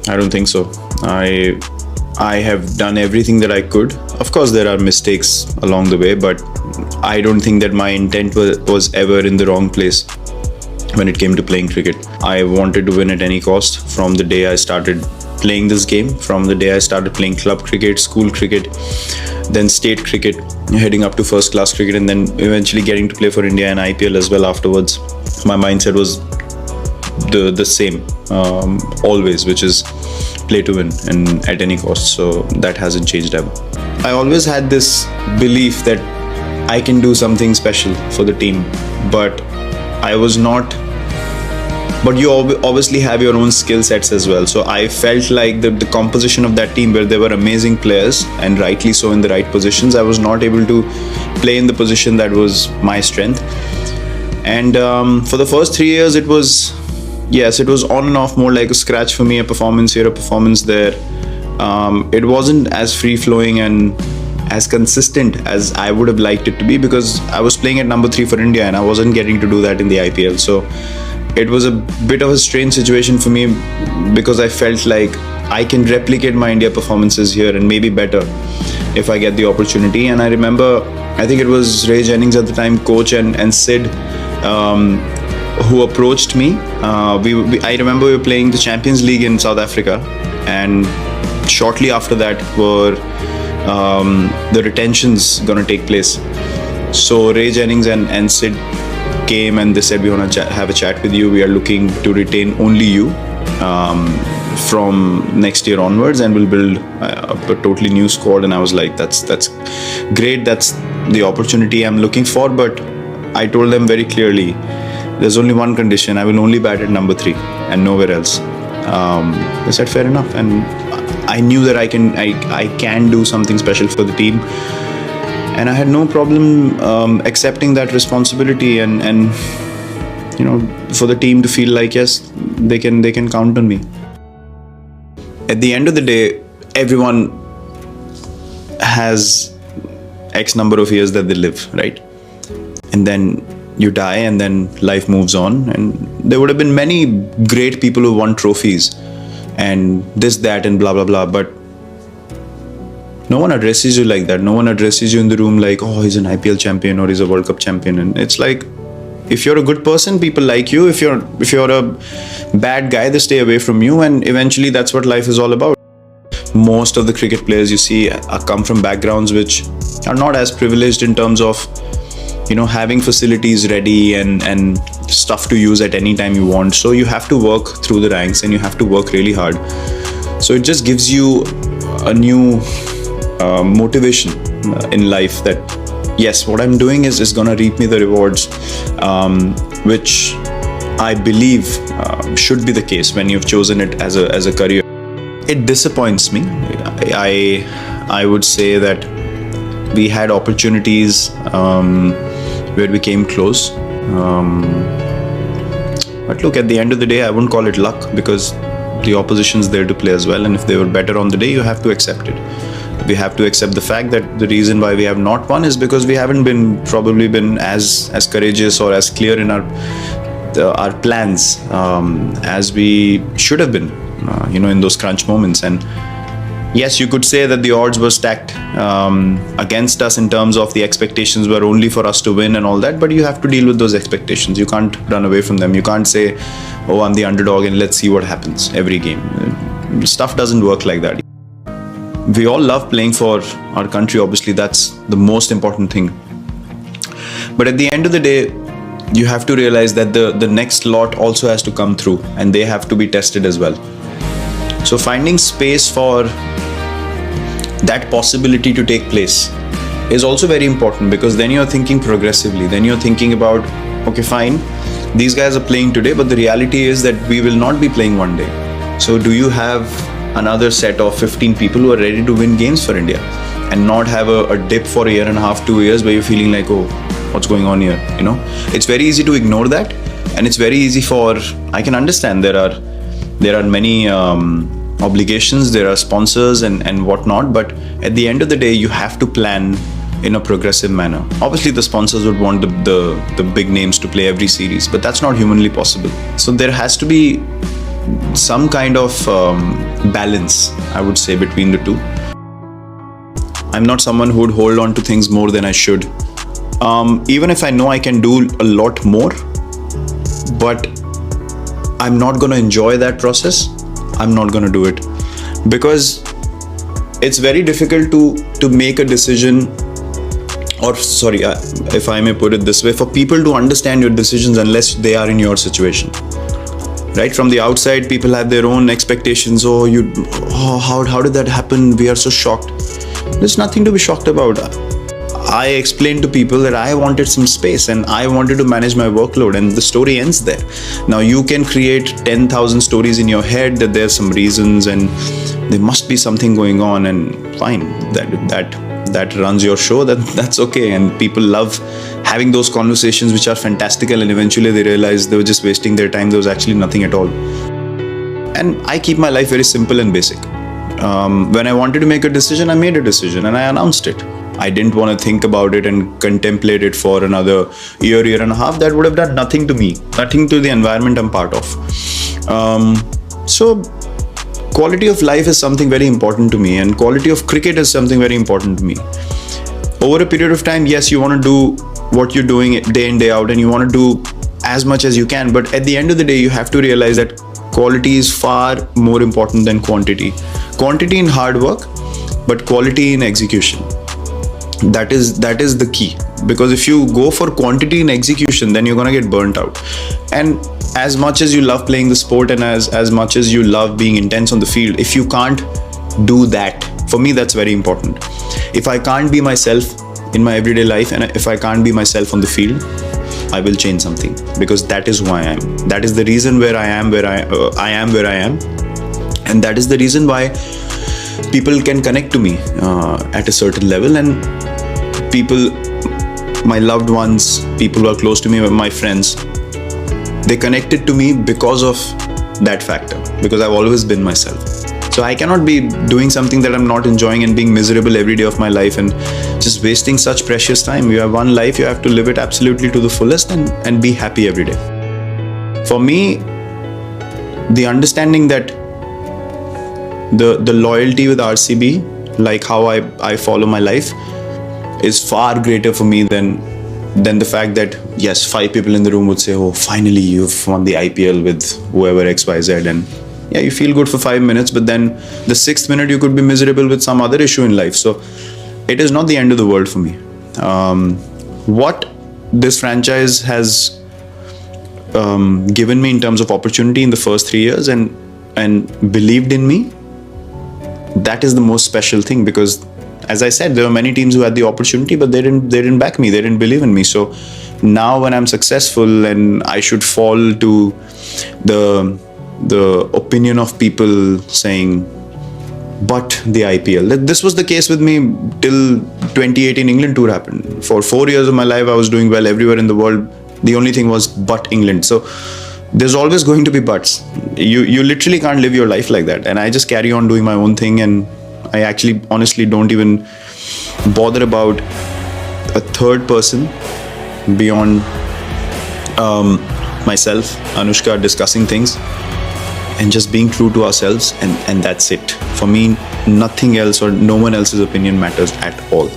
I don't think so. I have done everything that I could. Of course, there are mistakes along the way, but I don't think that my intent was ever in the wrong place when it came to playing cricket. I wanted to win at any cost from the day I started playing this game, from the day I started playing club cricket, school cricket, then state cricket, heading up to first class cricket, and then eventually getting to play for India and IPL as well afterwards. My mindset was the same always, which is play to win and at any cost. So that hasn't changed ever. I always had this belief that I can do something special for the team, but I was not. But you obviously have your own skill sets as well. So I felt like the composition of that team, where there were amazing players and rightly so in the right positions, I was not able to play in the position that was my strength. And for the first 3 years, it was on and off, more like a scratch for me, a performance here, a performance there. It wasn't as free flowing and as consistent as I would have liked it to be, because I was playing at number 3 for India and I wasn't getting to do that in the IPL. So it was a bit of a strange situation for me, because I felt like I can replicate my India performances here and maybe better if I get the opportunity. And I remember, I think it was Ray Jennings at the time, coach, and Sid, who approached me. I remember we were playing the Champions League in South Africa, and shortly after that were the retentions gonna take place. So Ray Jennings and Sid came and they said, we want to have a chat with you. We are looking to retain only you from next year onwards, and we'll build a totally new squad. And I was like, that's great. That's the opportunity I'm looking for. But I told them very clearly, there's only one condition. I will only bat at number 3 and nowhere else. They said, fair enough. And I knew that I can do something special for the team. And I had no problem accepting that responsibility and for the team to feel like, yes, they can count on me. At the end of the day, everyone has X number of years that they live, right? And then you die, and then life moves on. And there would have been many great people who won trophies and this, that, and blah, blah, blah. But no one addresses you like that. No one addresses you in the room like, oh, he's an IPL champion or he's a World Cup champion. And it's like, if you're a good person, people like you. If you're a bad guy, they stay away from you. And eventually that's what life is all about. Most of the cricket players you see come from backgrounds which are not as privileged in terms of, having facilities ready and stuff to use at any time you want. So you have to work through the ranks and you have to work really hard. So it just gives you a new motivation in life that, yes, what I'm doing is going to reap me the rewards, which I believe should be the case when you've chosen it as a career. It disappoints me. I would say that we had opportunities where we came close. But look, at the end of the day, I wouldn't call it luck, because the opposition's there to play as well. And if they were better on the day, you have to accept it. We have to accept the fact that the reason why we have not won is because we haven't probably been as courageous or as clear in our plans as we should have been, in those crunch moments. And yes, you could say that the odds were stacked against us in terms of the expectations were only for us to win and all that, but you have to deal with those expectations. You can't run away from them. You can't say, oh, I'm the underdog and let's see what happens every game. Stuff doesn't work like that. We all love playing for our country, obviously. That's the most important thing. But at the end of the day, you have to realize that the next lot also has to come through, and they have to be tested as well. So finding space for that possibility to take place is also very important, because then you're thinking progressively. Then you're thinking about, okay, fine, these guys are playing today, but the reality is that we will not be playing one day. So do you have another set of 15 people who are ready to win games for India and not have a dip for a year and a half, 2 years where you're feeling like, oh, what's going on here? It's very easy to ignore that, and it's very easy I can understand there are many obligations, there are sponsors and whatnot, but at the end of the day, you have to plan in a progressive manner. Obviously, the sponsors would want the big names to play every series, but that's not humanly possible. So there has to be some kind of balance, I would say, between the two. I'm not someone who would hold on to things more than I should. Even if I know I can do a lot more, but I'm not going to enjoy that process, I'm not going to do it. Because it's very difficult to make a decision, or sorry, if I may put it this way, for people to understand your decisions unless they are in your situation. Right? From the outside, people have their own expectations. How did that happen? We are so shocked. There's nothing to be shocked about. I explained to people that I wanted some space and I wanted to manage my workload, and the story ends there. Now you can create 10,000 stories in your head that there's some reasons and there must be something going on, and fine, that runs your show, that's okay. And people love having those conversations which are fantastical, and eventually they realize they were just wasting their time. There was actually nothing at all. And I keep my life very simple and basic. When I wanted to make a decision, I made a decision and I announced it. I didn't want to think about it and contemplate it for another year and a half. That would have done nothing to me, nothing to the environment I'm part of. So quality of life is something very important to me, and quality of cricket is something very important to me. Over a period of time, yes, you want to do what you're doing day in, day out, and you want to do as much as you can. But at the end of the day, you have to realize that quality is far more important than quantity. Quantity in hard work, but quality in execution. That is the key. Because if you go for quantity in execution, then you're going to get burnt out. And as much as you love playing the sport, and as much as you love being intense on the field, if you can't do that, for me, that's very important. If I can't be myself in my everyday life, and if I can't be myself on the field, I will change something, because that is who I am. That is the reason where I am where I am. And that is the reason why people can connect to me at a certain level. And people, my loved ones, people who are close to me, my friends, they connected to me because of that factor, because I've always been myself. So I cannot be doing something that I'm not enjoying and being miserable every day of my life and just wasting such precious time. You have one life, you have to live it absolutely to the fullest and be happy every day. For me, the understanding that the loyalty with RCB, like how I follow my life, is far greater for me than the fact that, yes, 5 people in the room would say, oh, finally you've won the IPL with whoever XYZ, and yeah, you feel good for 5 minutes, but then the 6th minute you could be miserable with some other issue in life. So it is not the end of the world for me. What this franchise has given me in terms of opportunity in the first 3 years and believed in me, that is the most special thing. Because as I said, there were many teams who had the opportunity, but they didn't back me, they didn't believe in me. So now when I'm successful and I should fall to the opinion of people saying, but the IPL. This was the case with me till 2018 England tour happened. For 4 years of my life, I was doing well everywhere in the world. The only thing was but England. So there's always going to be buts. You literally can't live your life like that. And I just carry on doing my own thing, and I actually honestly don't even bother about a third person beyond myself, Anushka, discussing things and just being true to ourselves, and that's it. For me, nothing else or no one else's opinion matters at all.